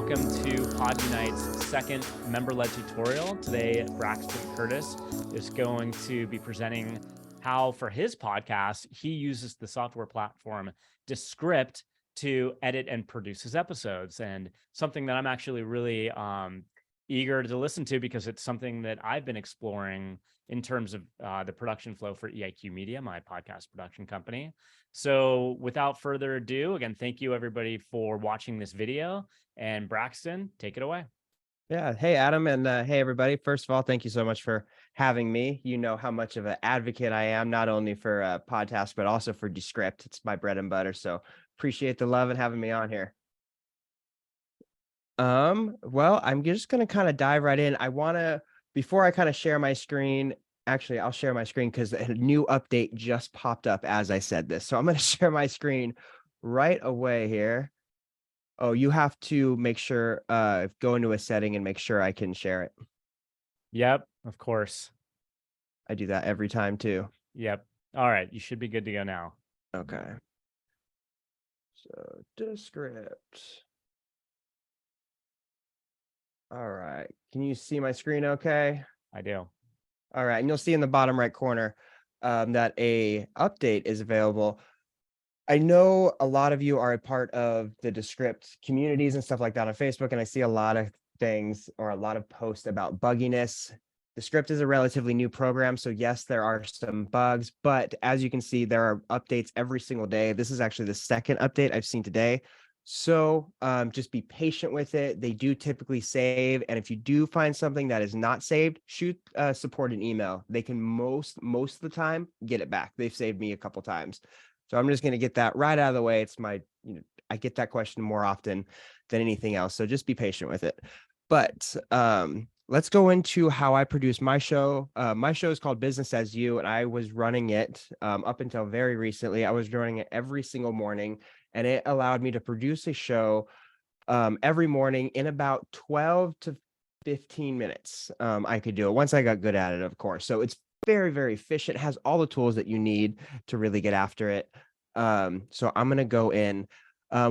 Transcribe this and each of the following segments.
welcome to PodUnite's second member-led tutorial. Today, Braxton Curtis is going to be presenting how, for his podcast, he uses the software platform Descript to edit and produce his episodes, and something that I'm actually really eager to listen to because it's something that I've been exploring in terms of the production flow for EIQ Media, my podcast production company. So without further ado, again, thank you everybody for watching this video, and Braxton, take it away. Yeah. Hey, Adam. And hey, everybody. First of all, thank you so much for having me. You know how much of an advocate I am, not only for podcasts, but also for Descript. It's my bread and butter. So appreciate the love and having me on here. Well, I'm just going to kind of dive right in. Before I kind of share my screen, actually, I'll share my screen because a new update just popped up as I said this. So I'm going to share my screen right away here. Oh, you have to make sure, go into a setting and make sure I can share it. Yep, of course. I do that every time too. Yep. All right, you should be good to go now. Okay. So Descript. All right. Can you see my screen okay? I do. All right. And you'll see in the bottom right corner that a update is available. I know a lot of you are a part of the Descript communities and stuff like that on Facebook, and I see a lot of things or a lot of posts about bugginess. Descript is a relatively new program, so yes, there are some bugs, but as you can see, there are updates every single day. This is actually the second update I've seen today. So just be patient with it. They do typically save, and if you do find something that is not saved, shoot support an email. They can most of the time get it back. They've saved me a couple times. So I'm just going to get that right out of the way. It's I get that question more often than anything else. So just be patient with it. But let's go into how I produce my show. My show is called Business as You, and I was running it up until very recently. I was running it every single morning, and it allowed me to produce a show every morning in about 12 to 15 minutes. I could do it once I got good at it, of course. So it's very, very efficient. It has all the tools that you need to really get after it. So I'm going to go in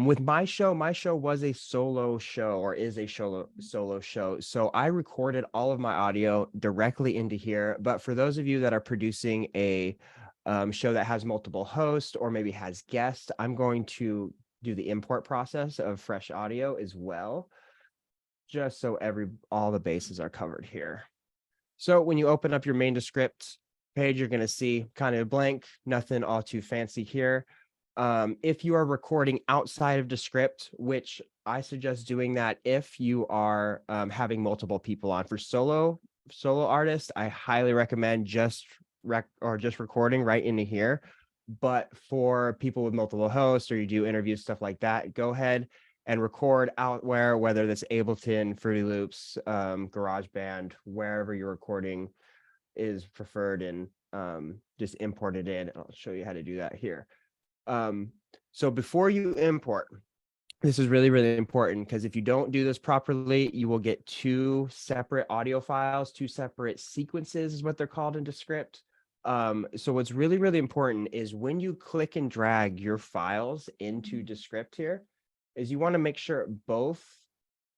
with my show. My show was a solo show, or is a solo show. So I recorded all of my audio directly into here. But for those of you that are producing a show that has multiple hosts or maybe has guests, I'm going to do the import process of fresh audio as well, just so all the bases are covered here. So when you open up your main Descript page, you're going to see kind of blank, nothing all too fancy here. If you are recording outside of Descript, which I suggest doing that if you are having multiple people on. For solo artists, I highly recommend just recording right into here. But for people with multiple hosts, or you do interviews, stuff like that, go ahead and record out whether that's Ableton, Fruity Loops, GarageBand, wherever you're recording is preferred, and just import it in. I'll show you how to do that here. So before you import, this is really, really important, because if you don't do this properly, you will get two separate audio files, two separate sequences is what they're called in Descript. So what's really, really important is when you click and drag your files into Descript here, is you want to make sure both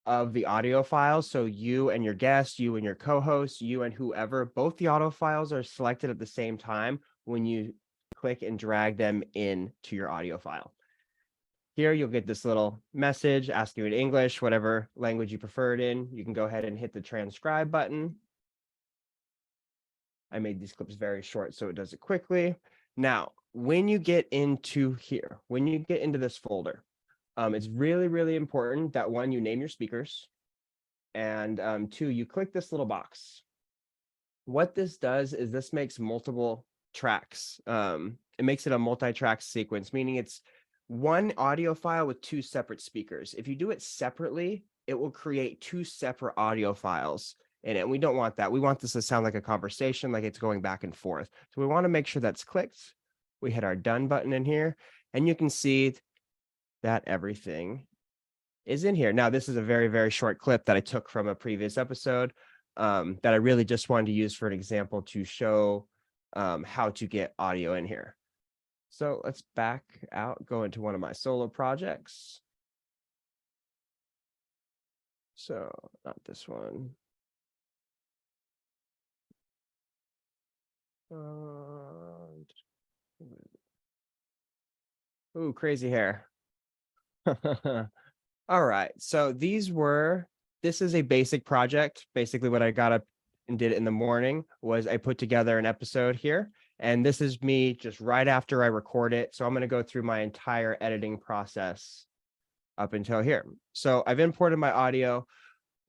of the audio files, so you and your guest, you and your co-host, you and whoever, both the audio files are selected at the same time when you click and drag them into your audio file. Here you'll get this little message asking you in English, whatever language you prefer it in. You can go ahead and hit the transcribe button. I made these clips very short so it does it quickly. Now, when you get into here, when you get into this folder, it's really, really important that one, you name your speakers, and two, you click this little box. What this does is this makes multiple tracks. It makes it a multi-track sequence, meaning it's one audio file with two separate speakers. If you do it separately, it will create two separate audio files in it. And we don't want that. We want this to sound like a conversation, like it's going back and forth. So we want to make sure that's clicked. We hit our done button in here, and you can see that everything is in here. Now, this is a very, very short clip that I took from a previous episode that I really just wanted to use for an example to show how to get audio in here. So let's back out, go into one of my solo projects. So not this one. Ooh, crazy hair. All right. So this is a basic project. Basically what I got up and did in the morning was I put together an episode here. And this is me just right after I record it. So I'm going to go through my entire editing process up until here. So I've imported my audio.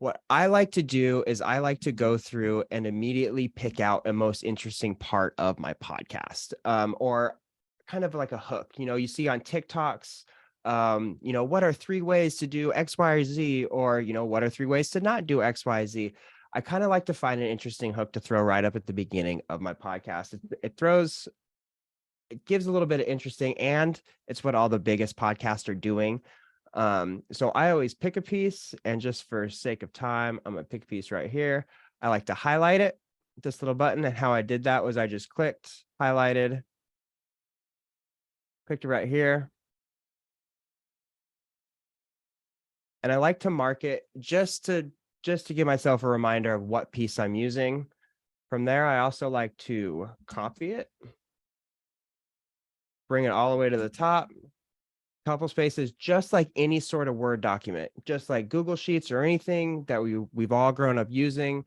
What I like to do is I like to go through and immediately pick out a most interesting part of my podcast, or kind of like a hook. You see on TikToks, what are 3 ways to do X, Y, or Z, or, what are 3 ways to not do X, Y, Z. I kind of like to find an interesting hook to throw right up at the beginning of my podcast. It gives a little bit of interesting, and it's what all the biggest podcasts are doing. So I always pick a piece, and just for sake of time, I'm gonna pick a piece right here. I like to highlight it, this little button, and how I did that was I just clicked, highlighted, clicked it right here. And I like to mark it just to give myself a reminder of what piece I'm using. From there, I also like to copy it, bring it all the way to the top, couple spaces, just like any sort of Word document, just like Google Sheets or anything that we've all grown up using.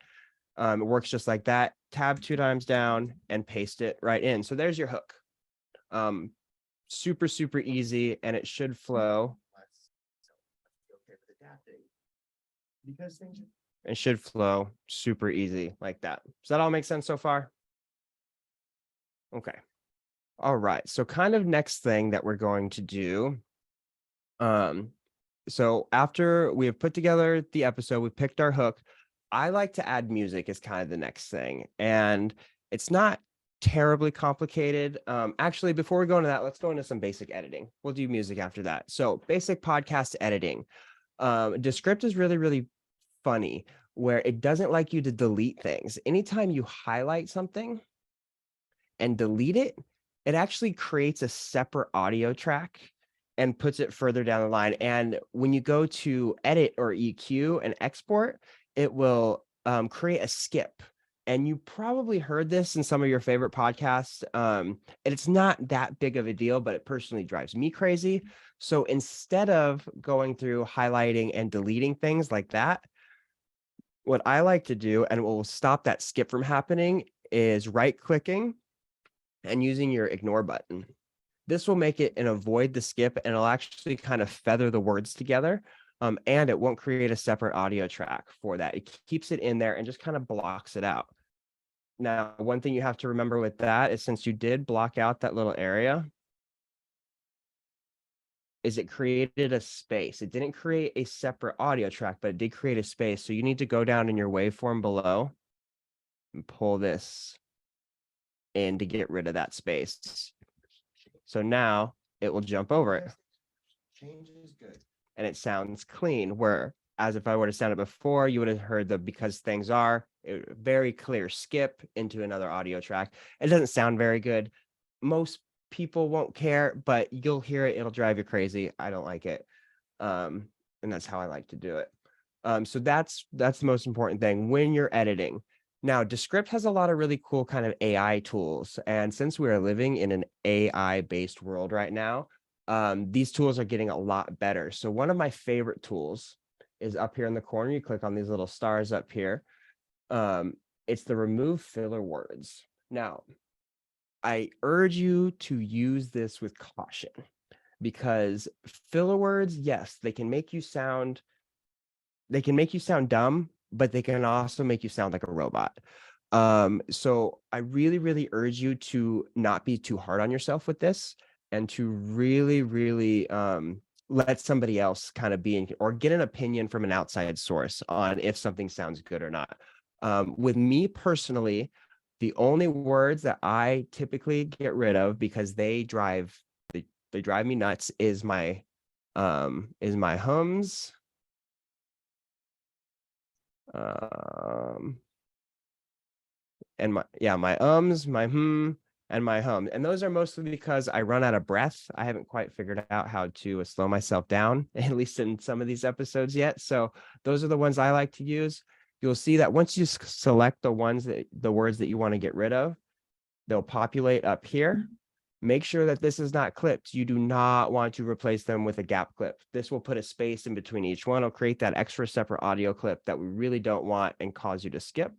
It works just like that. Tab 2 times down and paste it right in. So there's your hook. Super, super easy, and it should flow. It should flow super easy like that. Does that all make sense so far? Okay. All right. So kind of next thing that we're going to do. So after we have put together the episode, we picked our hook. I like to add music as kind of the next thing. And it's not terribly complicated. Actually, before we go into that, let's go into some basic editing. We'll do music after that. So basic podcast editing. Descript is really, really funny, where it doesn't like you to delete things. Anytime you highlight something and delete it, it actually creates a separate audio track and puts it further down the line. And when you go to edit or EQ and export, it will create a skip. And you probably heard this in some of your favorite podcasts. And it's not that big of a deal, but it personally drives me crazy. So instead of going through highlighting and deleting things like that, what I like to do, and what will stop that skip from happening, is right-clicking and using your ignore button. This will make it and avoid the skip, and it'll actually kind of feather the words together. And it won't create a separate audio track for that. It keeps it in there and just kind of blocks it out. Now, one thing you have to remember with that is, since you did block out that little area, is it created a space. It didn't create a separate audio track, but it did create a space. So you need to go down in your waveform below and pull this in to get rid of that space. So now it will jump over it. Change is good. And it sounds clean, where as if I were to sound it before, you would have heard the because things are very clear skip into another audio track. It doesn't sound very good. Most people won't care, but you'll hear it. It'll drive you crazy. I don't like it. And that's how I like to do it. So that's the most important thing when you're editing. Now, Descript has a lot of really cool kind of AI tools. And since we are living in an AI-based world right now, these tools are getting a lot better. So one of my favorite tools is up here in the corner. You click on these little stars up here. It's the remove filler words. Now, I urge you to use this with caution, because filler words, yes, they can make you sound dumb, but they can also make you sound like a robot. So I really, really urge you to not be too hard on yourself with this, and to really, really let somebody else kind of be in, or get an opinion from an outside source on if something sounds good or not. With me personally, the only words that I typically get rid of, because they drive me nuts, is my hums, and my ums, my and my hum. And those are mostly because I run out of breath. I haven't quite figured out how to slow myself down, at least in some of these episodes yet. So those are the ones I like to use. You'll see that once you select the words that you want to get rid of, they'll populate up here. Make sure that this is not clipped. You do not want to replace them with a gap clip. This will put a space in between each one. It'll create that extra separate audio clip that we really don't want and cause you to skip.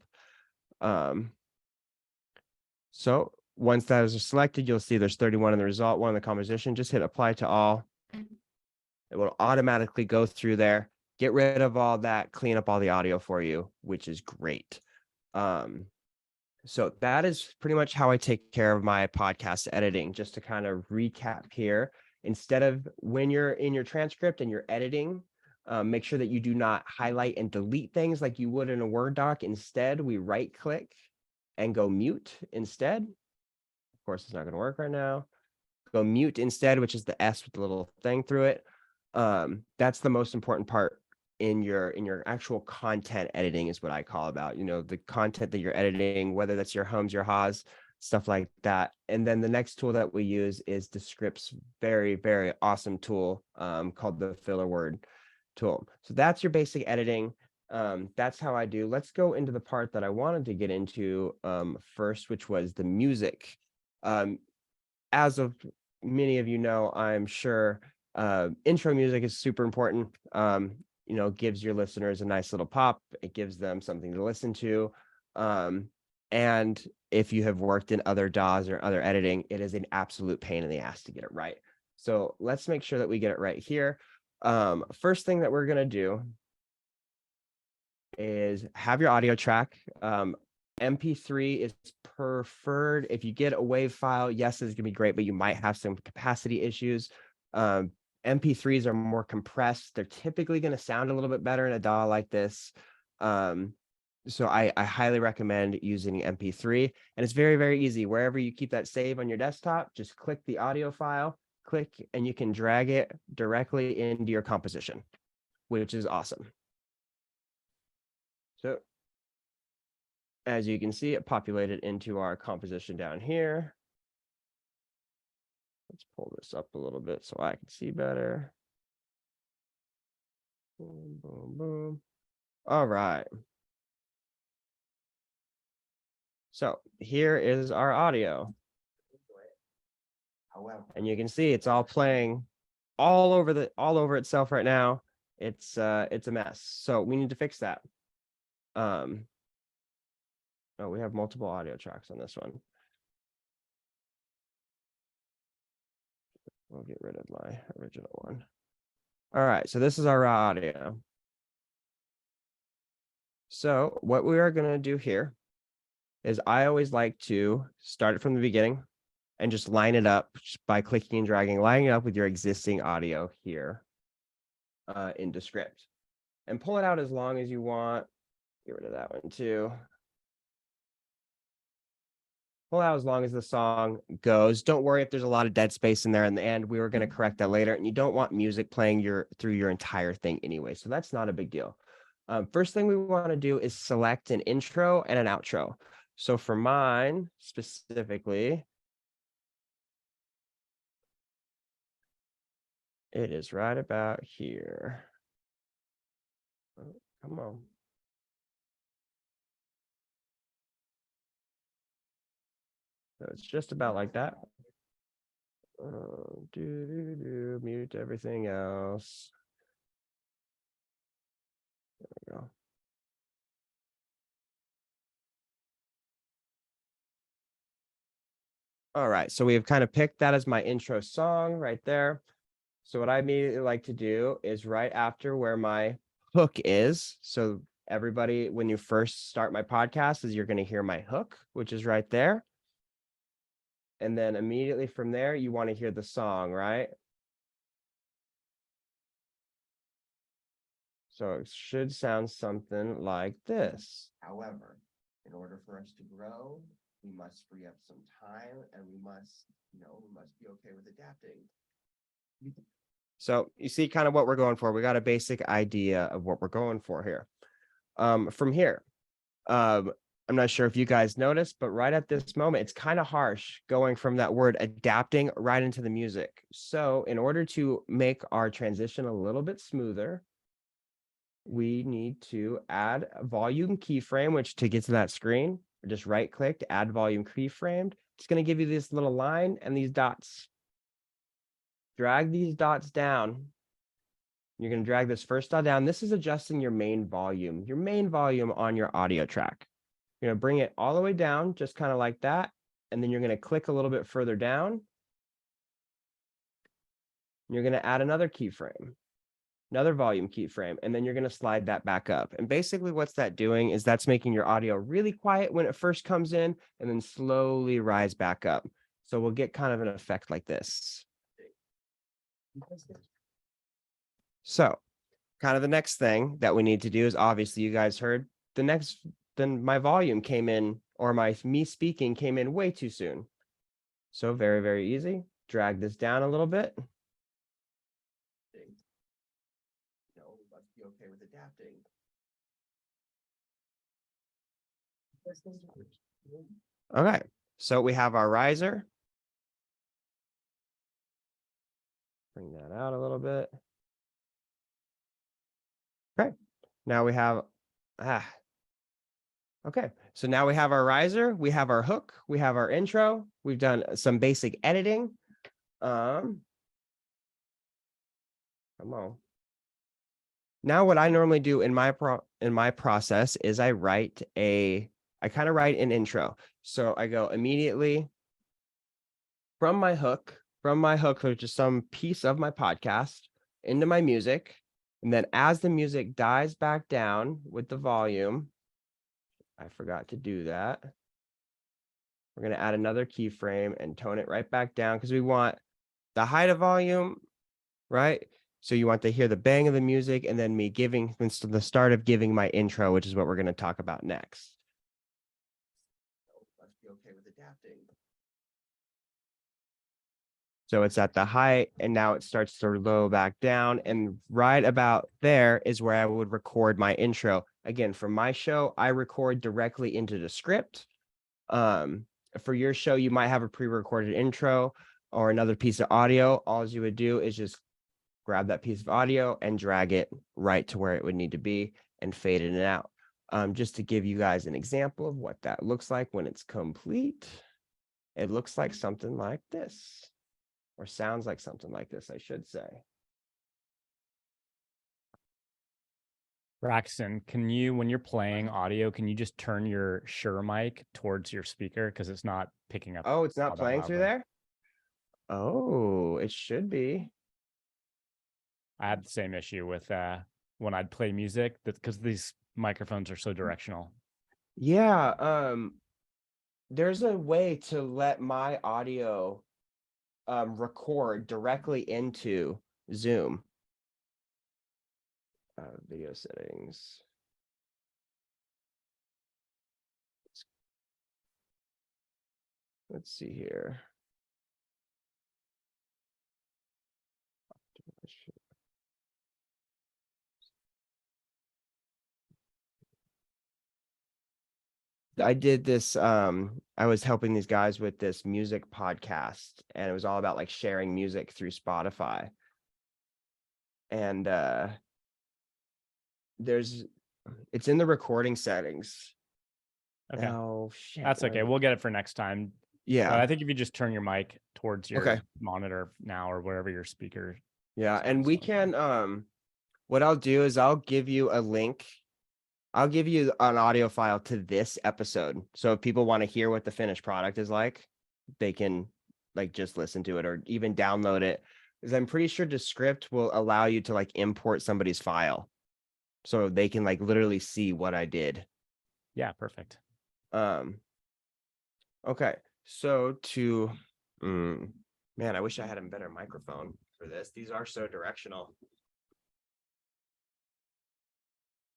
So once that is selected, you'll see there's 31 in the result, 1 in the composition. Just hit apply to all. It will automatically go through there, get rid of all that, clean up all the audio for you, which is great. So that is pretty much how I take care of my podcast editing. Just to kind of recap here, instead of when you're in your transcript and you're editing, make sure that you do not highlight and delete things like you would in a Word doc. Instead, we right click and go mute instead. Of course, it's not going to work right now. Go mute instead, which is the S with the little thing through it. That's the most important part in your actual content editing is what I call about, the content that you're editing, whether that's your hums, your haws, stuff like that. And then the next tool that we use is Descript's very, very awesome tool called the filler word tool. So that's your basic editing. That's how I do. Let's go into the part that I wanted to get into first, which was the music. As of many of you know, I'm sure intro music is super important. Gives your listeners a nice little pop. It gives them something to listen to. And if you have worked in other DAWs or other editing, it is an absolute pain in the ass to get it right. So let's make sure that we get it right here. First thing that we're going to do is have your audio track. MP3 is preferred. If you get a WAV file, yes, it's gonna be great, but you might have some capacity issues. MP3s are more compressed. They're typically going to sound a little bit better in a DAW like this. So I highly recommend using MP3, and it's very, very easy. Wherever you keep that save on your desktop, just click the audio file, click, and you can drag it directly into your composition, which is awesome. So as you can see, it populated into our composition down here. Let's pull this up a little bit so I can see better. Boom, boom, boom. All right. So here is our audio. And you can see it's all playing all over itself right now. It's a mess. So we need to fix that. Oh, we have multiple audio tracks on this one. We'll get rid of my original one. All right, so this is our raw audio. So what we are going to do here is I always like to start it from the beginning and just line it up just by clicking and dragging, lining it up with your existing audio here in Descript. And pull it out as long as you want. Get rid of that one too. Pull out as long as the song goes. Don't worry if there's a lot of dead space in there in the end. We were going to correct that later. And you don't want music playing through your entire thing anyway. So that's not a big deal. First thing we want to do is select an intro and an outro. So for mine specifically, it is right about here. Oh, come on. So it's just about like that. Mute everything else. There we go. All right, so we have kind of picked that as my intro song right there. So what I immediately like to do is right after where my hook is. So everybody, when you first start my podcast, is you're going to hear my hook, which is right there. And then immediately from there, you want to hear the song, right? So it should sound something like this. However, in order for us to grow, we must free up some time, and we must be okay with adapting. So you see kind of what we're going for. We got a basic idea of what we're going for here. From here, I'm not sure if you guys noticed, but right at this moment, it's kind of harsh going from that word adapting right into the music. So in order to make our transition a little bit smoother, we need to add a volume keyframe, which to get to that screen, just right click to add volume keyframed. It's going to give you this little line and these dots. Drag these dots down. You're going to drag this first dot down. This is adjusting your main volume on your audio track. You're going to bring it all the way down, just kind of like that. And then you're going to click a little bit further down. You're going to add another keyframe, another volume keyframe, and then you're going to slide that back up. And basically what's that doing is that's making your audio really quiet when it first comes in and then slowly rise back up. So we'll get kind of an effect like this. So kind of the next thing that we need to do is, obviously you guys heard then my volume came in, or me speaking came in way too soon. So very, very easy. Drag this down a little bit. No, let's be okay with adapting. Okay, so we have our riser. Bring that out a little bit. Okay, now we have, okay, so now we have our riser, we have our hook, we have our intro, we've done some basic editing. Come on. Now what I normally do in my process is I kind of write an intro. So I go immediately from my hook, which is some piece of my podcast, into my music. And then as the music dies back down with the volume, I forgot to do that. We're going to add another keyframe and tone it right back down because we want the height of volume, right? So you want to hear the bang of the music and then me giving the start of giving my intro, which is what we're going to talk about next. Let's be okay with adapting. So it's at the height and now it starts to low back down. And right about there is where I would record my intro. Again, for my show, I record directly into Descript. For your show, you might have a pre-recorded intro or another piece of audio. All you would do is just grab that piece of audio and drag it right to where it would need to be and fade it out. Just to give you guys an example of what that looks like when it's complete, it looks like something like this, or sounds like something like this, I should say. Braxton, can you, when you're playing audio, can you just turn your Shure mic towards your speaker because it's not picking up? Oh, it's not all that playing through loudly. there? Oh, it should be. I had the same issue with when I'd play music, because these microphones are so directional. Yeah, there's a way to let my audio record directly into Zoom. Video settings. Let's see here. I did this, I was helping these guys with this music podcast, and it was all about like sharing music through Spotify. And it's in the recording settings. Okay. Oh shit. That's okay. We'll get it for next time. Yeah. But I think if you just turn your mic towards your Okay. monitor now or wherever your speaker. Yeah, and we can what I'll do is I'll give you a link. I'll give you an audio file to this episode. So if people want to hear what the finished product is like, they can like just listen to it or even download it. Because I'm pretty sure Descript will allow you to like import somebody's file. So they can like literally see what I did. Yeah, perfect. Okay. So man, I wish I had a better microphone for this. These are so directional.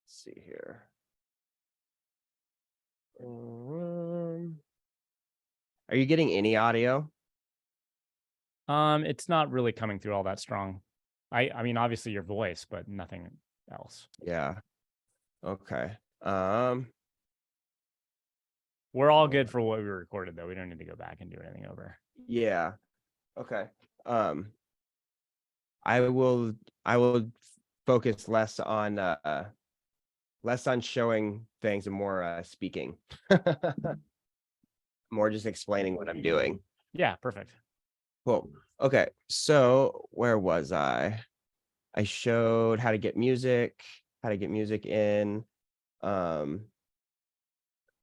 Let's see here. Are you getting any audio? It's not really coming through all that strong. I mean, obviously your voice, but nothing else. Yeah. Okay. We're all good for what we recorded, though. We don't need to go back and do anything over. Yeah. Okay. I will focus less on showing things and more speaking. More just explaining what I'm doing. Yeah, perfect. Cool. Okay. So where was I? I showed how to get music in.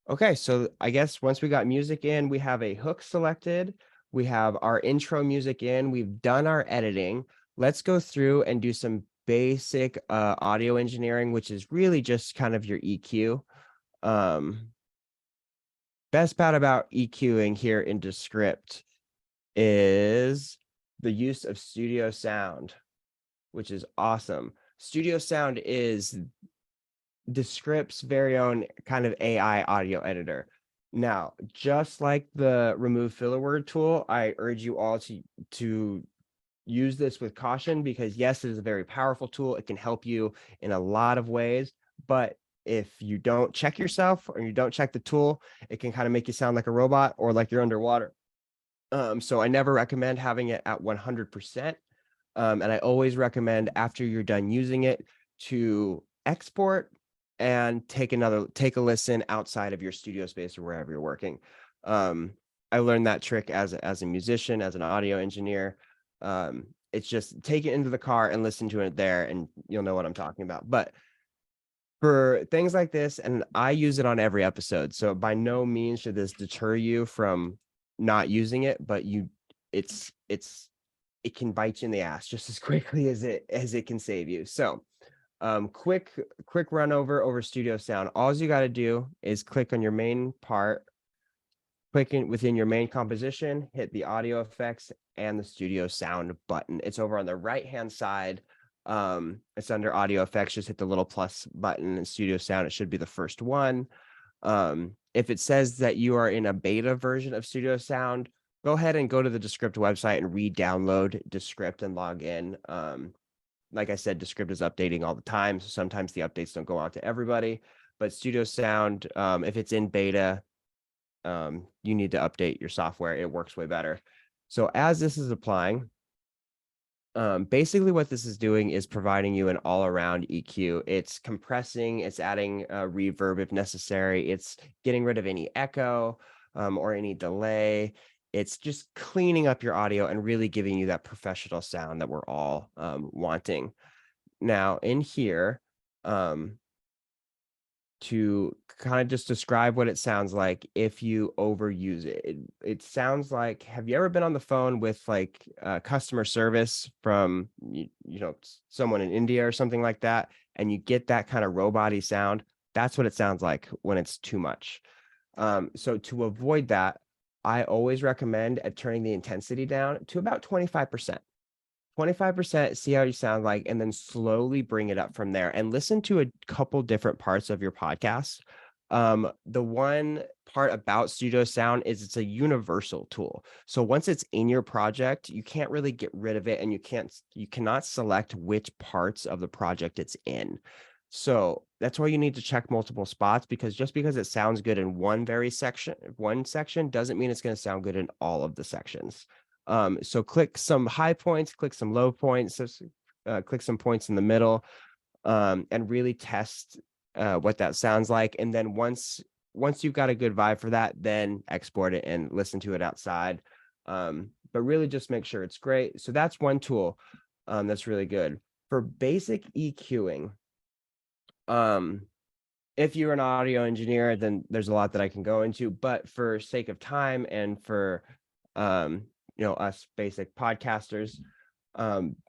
Okay, so I guess once we got music in, we have a hook selected. We have our intro music in. We've done our editing. Let's go through and do some basic audio engineering, which is really just kind of your EQ. Best part about EQing here in Descript is the use of studio sound, which is awesome. Studio sound is Descript's very own kind of AI audio editor. Now, just like the remove filler word tool, I urge you all to use this with caution, because yes, it is a very powerful tool. It can help you in a lot of ways, but if you don't check yourself or you don't check the tool, it can kind of make you sound like a robot or like you're underwater. So I never recommend having it at 100%. And I always recommend, after you're done using it, to export and take a listen outside of your studio space or wherever you're working. I learned that trick as a musician, as an audio engineer. It's just take it into the car and listen to it there, and you'll know what I'm talking about. But for things like this, and I use it on every episode, so by no means should this deter you from not using it, but it can bite you in the ass just as quickly as it can save you. So quick run over studio sound. All you got to do is click on your main part, within your main composition, hit the audio effects and the studio sound button. It's over on the right hand side. It's under audio effects. Just hit the little plus button, and studio sound, it should be the first one. If it says that you are in a beta version of studio sound, go ahead and go to the Descript website and re-download Descript and log in. Like I said, Descript is updating all the time, so sometimes the updates don't go out to everybody. But Studio Sound, if it's in beta, you need to update your software. It works way better. So as this is applying, basically what this is doing is providing you an all-around EQ. It's compressing, it's adding reverb if necessary, it's getting rid of any echo or any delay. It's just cleaning up your audio and really giving you that professional sound that we're all wanting. Now in here, to kind of just describe what it sounds like if you overuse it. It sounds like, have you ever been on the phone with like customer service from someone in India or something like that, and you get that kind of robot-y sound? That's what it sounds like when it's too much. So to avoid that, I always recommend turning the intensity down to about 25%. 25%, see how you sound like, and then slowly bring it up from there, and listen to a couple different parts of your podcast. The one part about studio sound is it's a universal tool. So once it's in your project, you can't really get rid of it, and you cannot select which parts of the project it's in. So that's why you need to check multiple spots, because just because it sounds good in one section doesn't mean it's going to sound good in all of the sections. So click some high points, click some low points, click some points in the middle, and really test what that sounds like. And then once you've got a good vibe for that, then export it and listen to it outside. But really just make sure it's great. So that's one tool that's really good. For basic EQing, if you're an audio engineer, then there's a lot that I can go into, but for sake of time and for us basic podcasters,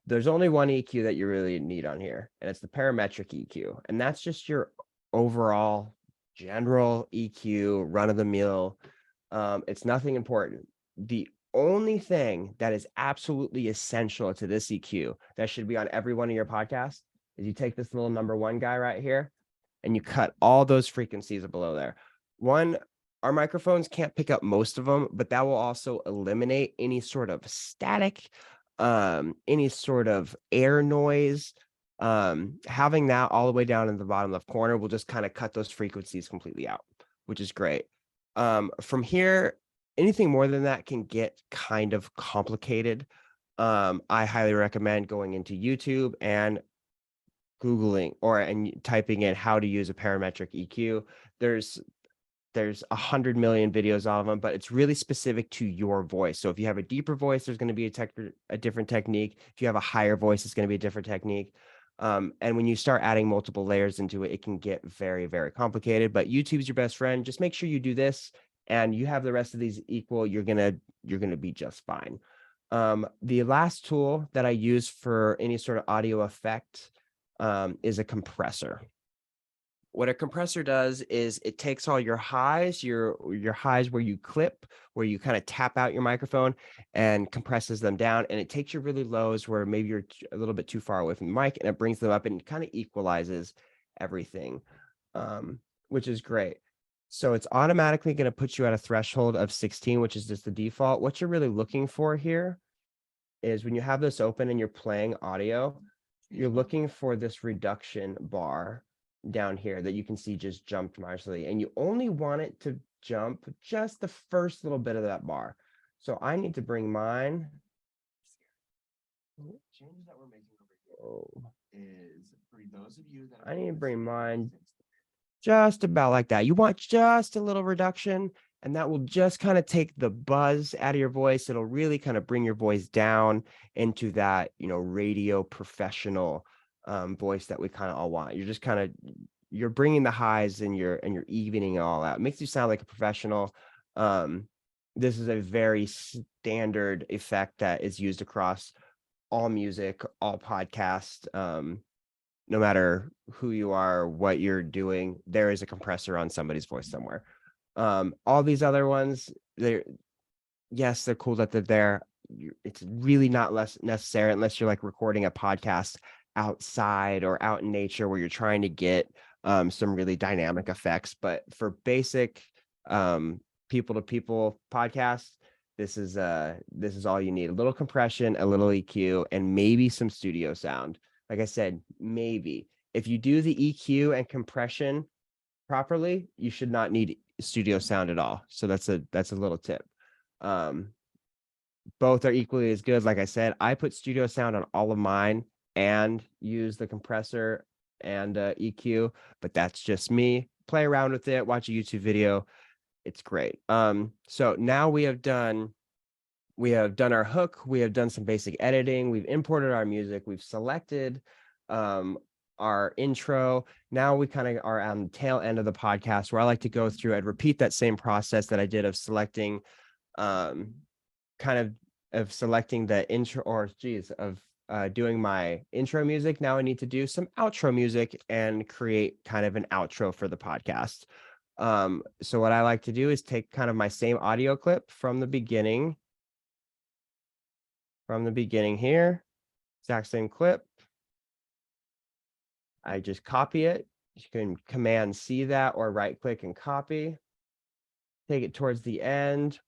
there's only one EQ that you really need on here, and it's the parametric EQ. And that's just your overall general EQ, run-of-the-mill. It's nothing important. The only thing that is absolutely essential to this EQ that should be on every one of your podcasts is you take this little number one guy right here and you cut all those frequencies below there. Our microphones can't pick up most of them, but that will also eliminate any sort of static, any sort of air noise. Having that all the way down in the bottom left corner will just kind of cut those frequencies completely out, which is great. From here, anything more than that can get kind of complicated. I highly recommend going into YouTube and Googling and typing in how to use a parametric EQ. There's 100 million videos of them, but it's really specific to your voice. So if you have a deeper voice, there's going to be a different technique. If you have a higher voice, it's going to be a different technique. And when you start adding multiple layers into it, it can get very, very complicated. But YouTube's your best friend. Just make sure you do this, and you have the rest of these equal. You're gonna be just fine. The last tool that I use for any sort of audio effect is a compressor. What a compressor does is it takes all your highs, your highs where you clip, where you kind of tap out your microphone, and compresses them down. And it takes your really lows where maybe you're a little bit too far away from the mic, and it brings them up and kind of equalizes everything, which is great. So it's automatically going to put you at a threshold of 16, which is just the default. What you're really looking for here is when you have this open and you're playing audio, you're looking for this reduction bar down here that you can see just jumped marginally, and you only want it to jump just the first little bit of that bar. So I need to bring mine. Changes that we're making over here is for those of you that I need to bring mine just about like that. You want just a little reduction, and that will just kind of take the buzz out of your voice. It'll really kind of bring your voice down into that, radio professional voice that we kind of all want. You're just kind of bringing the highs and you're evening it all out. It makes you sound like a professional. This is a very standard effect that is used across all music, all podcasts. No matter who you are, what you're doing, there is a compressor on somebody's voice somewhere. All these other ones, they're cool that they're there. It's really not less necessary unless you're like recording a podcast outside or out in nature where you're trying to get some really dynamic effects. But for basic people to people podcasts, this is all you need. A little compression, a little EQ, and maybe some studio sound. Like I said, maybe. If you do the EQ and compression properly, you should not need studio sound at all. So that's a little tip. Both are equally as good. Like I said, I put studio sound on all of mine and use the compressor and EQ, but that's just me. Play around with it, watch a YouTube video. It's great. So now we have done our hook, we have done some basic editing, we've imported our music, we've selected our intro. Now we kind of are on the tail end of the podcast where I like to go through and repeat that same process that I did of selecting selecting the intro, of doing my intro music. Now I need to do some outro music and create kind of an outro for the podcast. So what I like to do is take kind of my same audio clip from the beginning here, exact same clip. I just copy it. You can Command C that or right click and copy. Take it towards the end.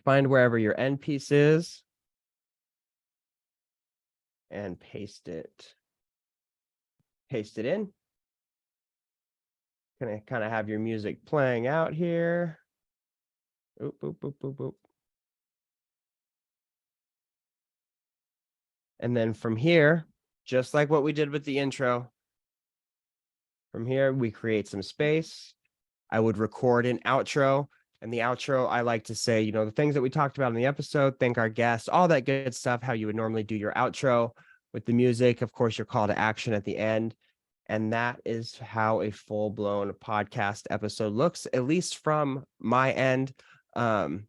Find wherever your end piece is and paste it. Paste it in. Gonna kind of have your music playing out here. Oop, boop, boop, boop, boop. And then from here, just like what we did with the intro, from here, we create some space. I would record an outro. And the outro, I like to say, the things that we talked about in the episode, thank our guests, all that good stuff, how you would normally do your outro with the music. Of course, your call to action at the end. And that is how a full-blown podcast episode looks, at least from my end. I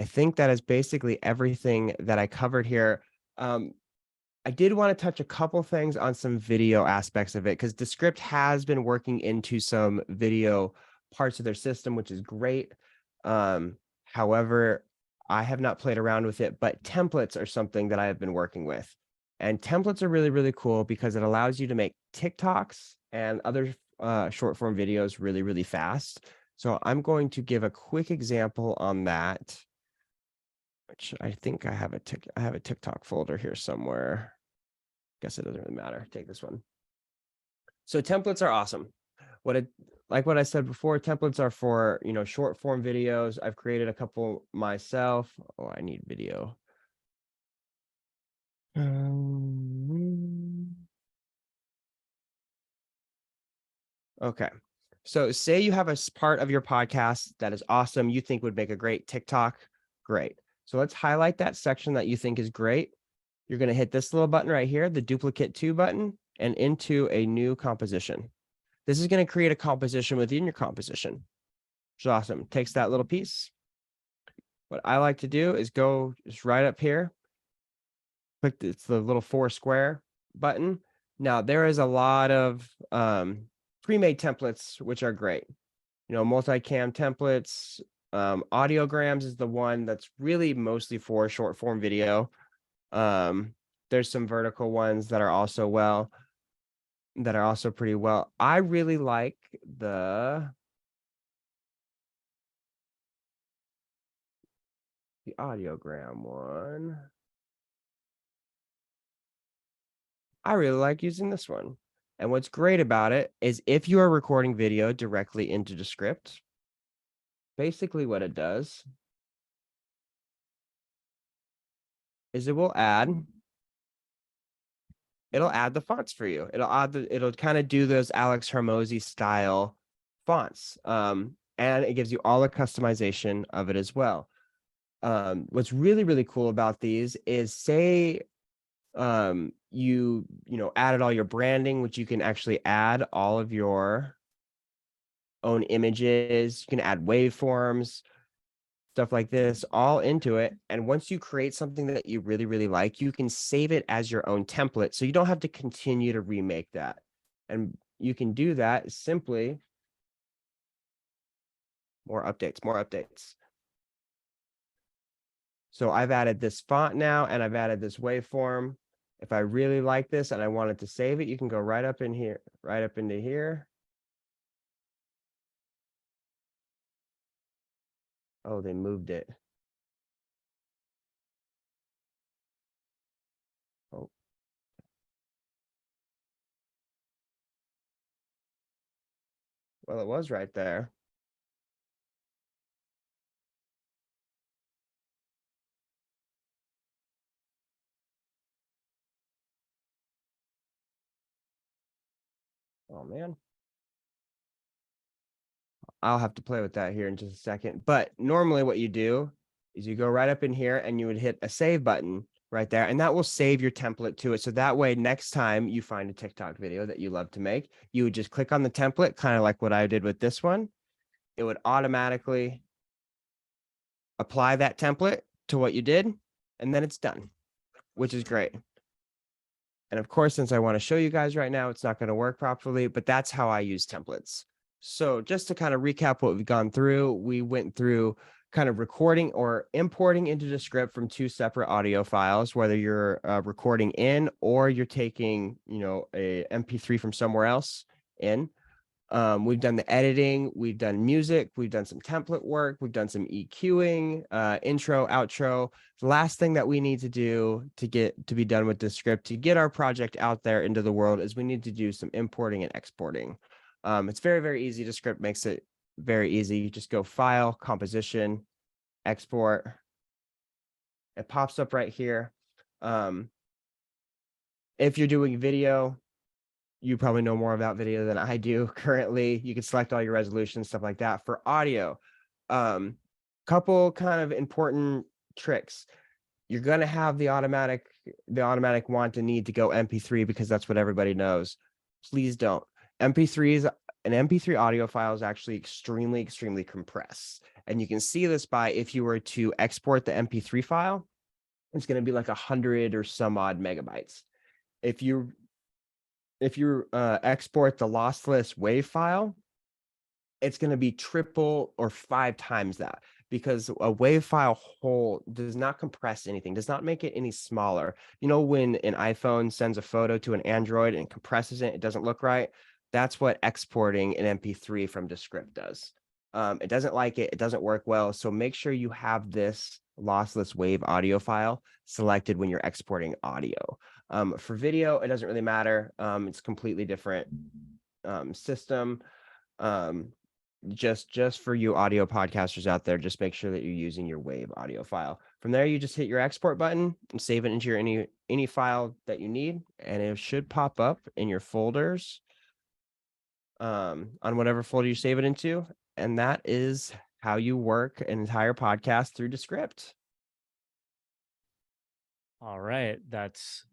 think that is basically everything that I covered here. I did want to touch a couple things on some video aspects of it, because Descript has been working into some video parts of their system, which is great. However, I have not played around with it, but templates are something that I have been working with. And templates are really, really cool because it allows you to make TikToks and other short form videos really, really fast. So I'm going to give a quick example on that, which I think I have a TikTok folder here somewhere. Guess it doesn't really matter. Take this one. So templates are awesome. Like what I said before, templates are for, short form videos. I've created a couple myself. Oh, I need video. Okay. So say you have a part of your podcast that is awesome, you think would make a great TikTok. Great. So let's highlight that section that you think is great. You're going to hit this little button right here, the duplicate to button, and into a new composition. This is going to create a composition within your composition, which is awesome. It takes that little piece. What I like to do is go just right up here, click it's the little 4 square button. Now there is a lot of pre-made templates which are great. Multicam templates. Audiograms is the one that's really mostly for short form video. There's some vertical ones that are also pretty well. I really like the audiogram one. I really like using this one. And what's great about it is if you are recording video directly into Descript, basically what it does is it'll add the fonts for you. It'll kind of do those Alex Hormozy style fonts. And it gives you all the customization of it as well. What's really, really cool about these is say you added all your branding, which you can actually add all of your own images. You can add waveforms, stuff like this, all into it. And once you create something that you really, really like, you can save it as your own template. So you don't have to continue to remake that. And you can do that simply. More updates. So I've added this font now, and I've added this waveform. If I really like this and I wanted to save it, you can go right up in here, right up into here. Oh, they moved it. Oh. Well, it was right there. Oh, man. I'll have to play with that here in just a second. But normally what you do is you go right up in here and you would hit a save button right there, and that will save your template to it. So that way, next time you find a TikTok video that you love to make, you would just click on the template, kind of like what I did with this one. It would automatically apply that template to what you did, and then it's done, which is great. And of course, since I want to show you guys right now, it's not going to work properly, but that's how I use templates. So just to kind of recap what we've gone through, we went through kind of recording or importing into Descript from 2 separate audio files, whether you're recording in or you're taking, a MP3 from somewhere else in. We've done the editing, we've done music, we've done some template work, we've done some EQing, intro, outro. The last thing that we need to do to be done with Descript to get our project out there into the world is we need to do some importing and exporting. It's very, very easy. Descript makes it very easy. You just go File, Composition, Export. It pops up right here. If you're doing video, you probably know more about video than I do currently. You can select all your resolutions, stuff like that. For audio, couple kind of important tricks. You're going to have the automatic want and need to go MP3 because that's what everybody knows. Please don't. An MP3 audio file is actually extremely, extremely compressed. And you can see this by if you were to export the MP3 file, it's going to be like 100 or some odd megabytes. If you export the lossless WAV file, it's going to be triple or 5 times that, because a WAV file whole does not compress anything, does not make it any smaller. When an iPhone sends a photo to an Android and compresses it, it doesn't look right. That's what exporting an MP3 from Descript does. It doesn't like it. It doesn't work well. So make sure you have this lossless WAV audio file selected when you're exporting audio. For video, it doesn't really matter. It's a completely different system. Just for you audio podcasters out there, just make sure that you're using your WAV audio file. From there, you just hit your export button and save it into your any file that you need, and it should pop up in your folders on whatever folder you save it into. And that is how you work an entire podcast through Descript. All right. That's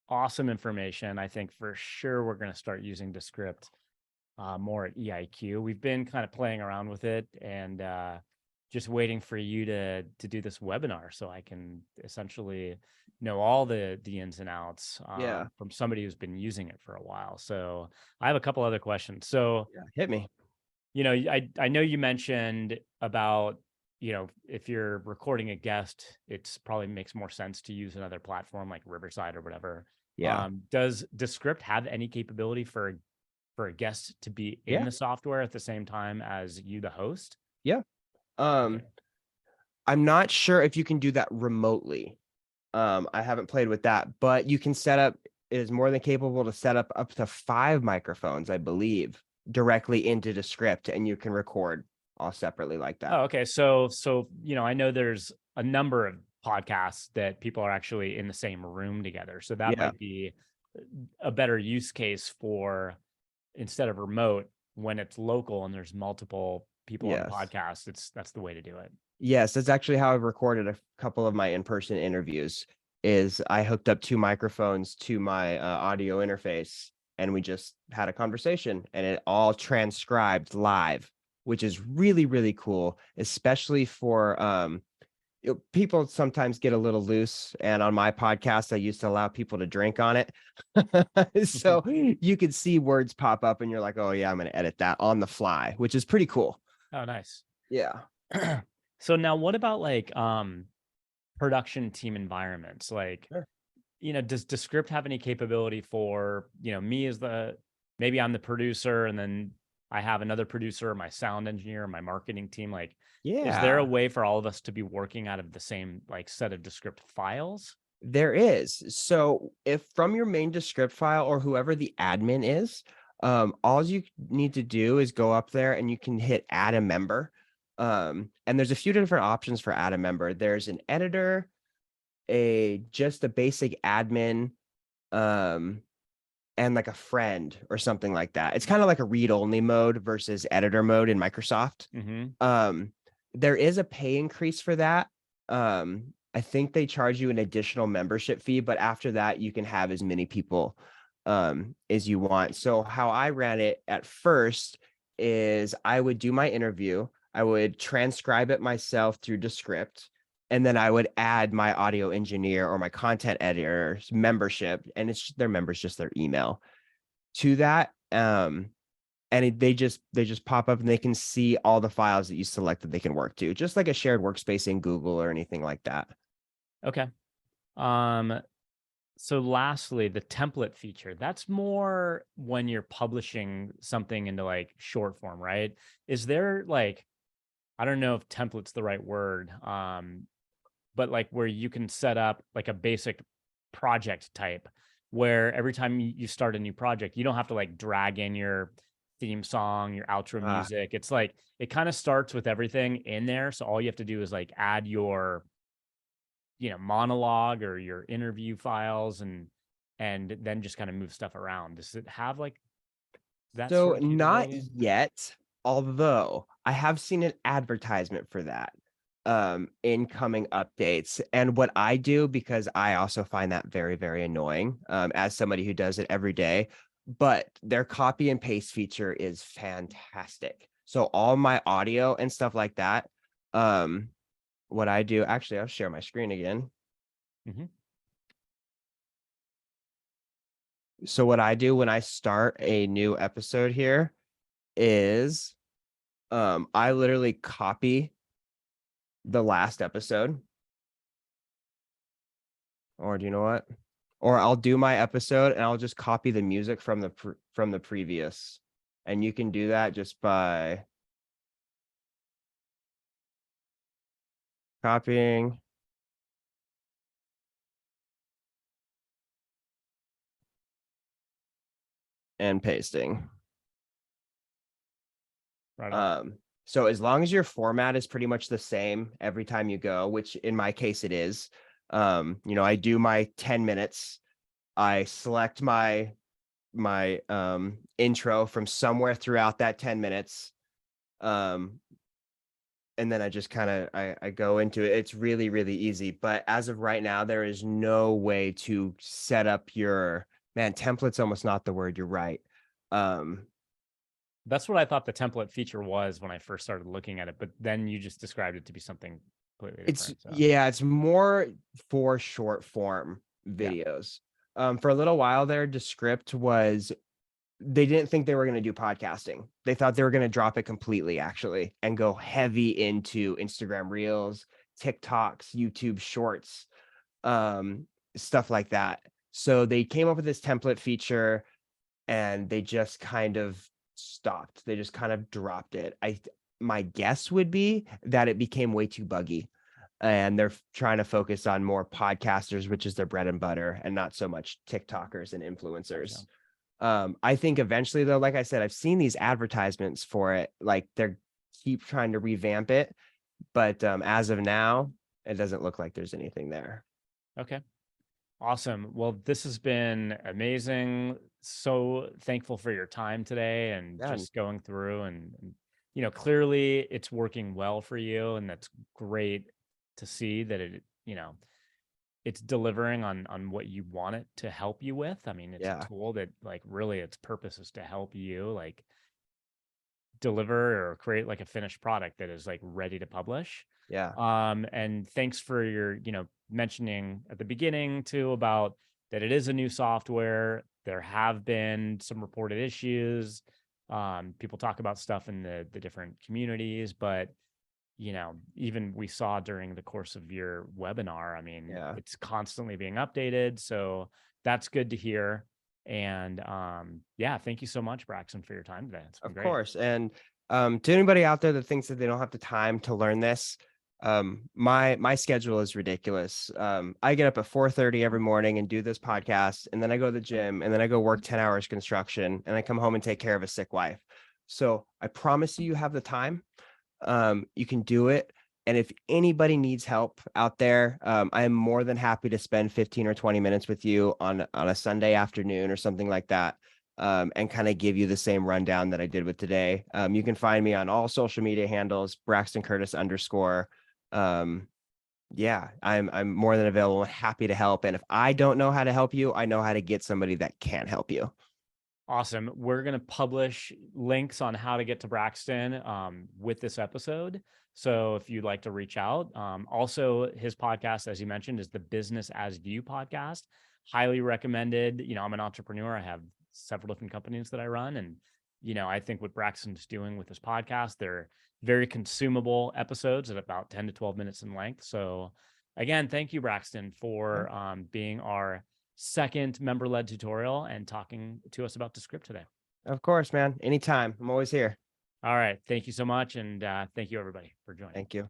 awesome information. I think for sure we're going to start using Descript more at EIQ. We've been kind of playing around with it and just waiting for you to do this webinar so I can essentially know all the ins and outs from somebody who's been using it for a while. So I have a couple other questions. So hit me. I know you mentioned about, if you're recording a guest, it's probably makes more sense to use another platform like Riverside or whatever. Yeah. Does Descript have any capability for a guest to be in the software at the same time as you, the host? Yeah. Okay. I'm not sure if you can do that remotely. I haven't played with that, but you can set up, it is more than capable to set up to 5 microphones, I believe, directly into Descript, and you can record all separately like that. Oh, okay. So, I know there's a number of podcasts that people are actually in the same room together. So that might be a better use case for, instead of remote, when it's local and there's multiple people on the podcast, that's the way to do it. Yes, that's actually how I've recorded a couple of my in-person interviews. Is I hooked up 2 microphones to my audio interface, and we just had a conversation, and it all transcribed live, which is really, really cool, especially for people sometimes get a little loose. And on my podcast, I used to allow people to drink on it. So you could see words pop up and you're like, oh yeah, I'm going to edit that on the fly, which is pretty cool. Oh, nice. Yeah. So now what about like production team environments? Like, does Descript have any capability for, me as maybe I'm the producer and then I have another producer, my sound engineer, my marketing team. Like, is there a way for all of us to be working out of the same like set of Descript files? There is. So if from your main Descript file or whoever the admin is, all you need to do is go up there and you can hit add a member. And there's a few different options for add a member. There's an editor, just a basic admin, and like a friend or something like that. It's kind of like a read-only mode versus editor mode in Microsoft. There is a pay increase for that. I think they charge you an additional membership fee, but after that, you can have as many people as you want. So how I ran it at first is I would do my interview, I would transcribe it myself through Descript, and then I would add my audio engineer or my content editor's membership, and it's their members, just their email to that. They just pop up and they can see all the files that you select that they can work to, just like a shared workspace in Google or anything like that. Okay. So lastly, the template feature, that's more when you're publishing something into like short form, right? Is there like, I don't know if template's the right word, but like where you can set up like a basic project type where every time you start a new project, you don't have to like drag in your theme song, your outro music. It's like, it kind of starts with everything in there. So all you have to do is like add your, monologue or your interview files and then just kind of move stuff around. Does it have like that So sort of not capability? yet, although I have seen an advertisement for that in coming updates. And what I do, because I also find that very, very annoying as somebody who does it every day, but their copy and paste feature is fantastic. So all my audio and stuff like that, what I do, actually, I'll share my screen again. So what I do when I start a new episode here is I literally copy the last episode. Or do you know what? Or I'll do my episode and I'll just copy the music from the previous. And you can do that just by copying and pasting. Right on. So as long as your format is pretty much the same every time you go, which in my case it is, I do my 10 minutes. I select my intro from somewhere throughout that 10 minutes. And then I just kind of I go into it. It's really, really easy. But as of right now, there is no way to set up your template's almost not the word. You're right. That's what I thought the template feature was when I first started looking at it, but then you just described it to be something completely different. It's more for short form videos. For a little while there, Descript was they didn't think they were going to do podcasting. They thought they were going to drop it completely, actually, and go heavy into Instagram Reels, TikToks, YouTube Shorts, stuff like that. So they came up with this template feature, and they just kind of stopped. They just kind of dropped it. My guess would be that it became way too buggy, and they're trying to focus on more podcasters, which is their bread and butter, and not so much TikTokers and influencers. Gotcha. I think eventually, though, like I said, I've seen these advertisements for it, like they're keep trying to revamp it, but as of now, it doesn't look like there's anything there. Okay. Awesome. Well, this has been amazing. So thankful for your time today and just going through and clearly it's working well for you, and that's great to see that it's delivering on what you want it to help you with. I mean, it's a tool that like really its purpose is to help you like deliver or create like a finished product that is like ready to publish. And thanks for your, mentioning at the beginning too about that it is a new software. There have been some reported issues. People talk about stuff in the different communities, but even we saw during the course of your webinar, I mean, it's constantly being updated. So that's good to hear. And thank you so much, Braxton, for your time today. It's been great. Of course. And to anybody out there that thinks that they don't have the time to learn this, my schedule is ridiculous. I get up at 4:30 every morning and do this podcast, and then I go to the gym, and then I go work 10 hours construction, and I come home and take care of a sick wife. So I promise you have the time. You can do it. And if anybody needs help out there, I am more than happy to spend 15 or 20 minutes with you on a Sunday afternoon or something like that, and kind of give you the same rundown that I did with today. You can find me on all social media handles, Braxton Curtis _. I'm more than available and happy to help. And if I don't know how to help you, I know how to get somebody that can help you. Awesome. We're going to publish links on how to get to Braxton with this episode. So if you'd like to reach out, also his podcast, as you mentioned, is the Business as View podcast. Highly recommended. I'm an entrepreneur. I have several different companies that I run. And, I think what Braxton's doing with this podcast, they're very consumable episodes at about 10 to 12 minutes in length. So again, thank you, Braxton, for being our second member-led tutorial and talking to us about Descript today. Of course, man. Anytime. I'm always here. All right. Thank you so much. And thank you, everybody, for joining. Thank you.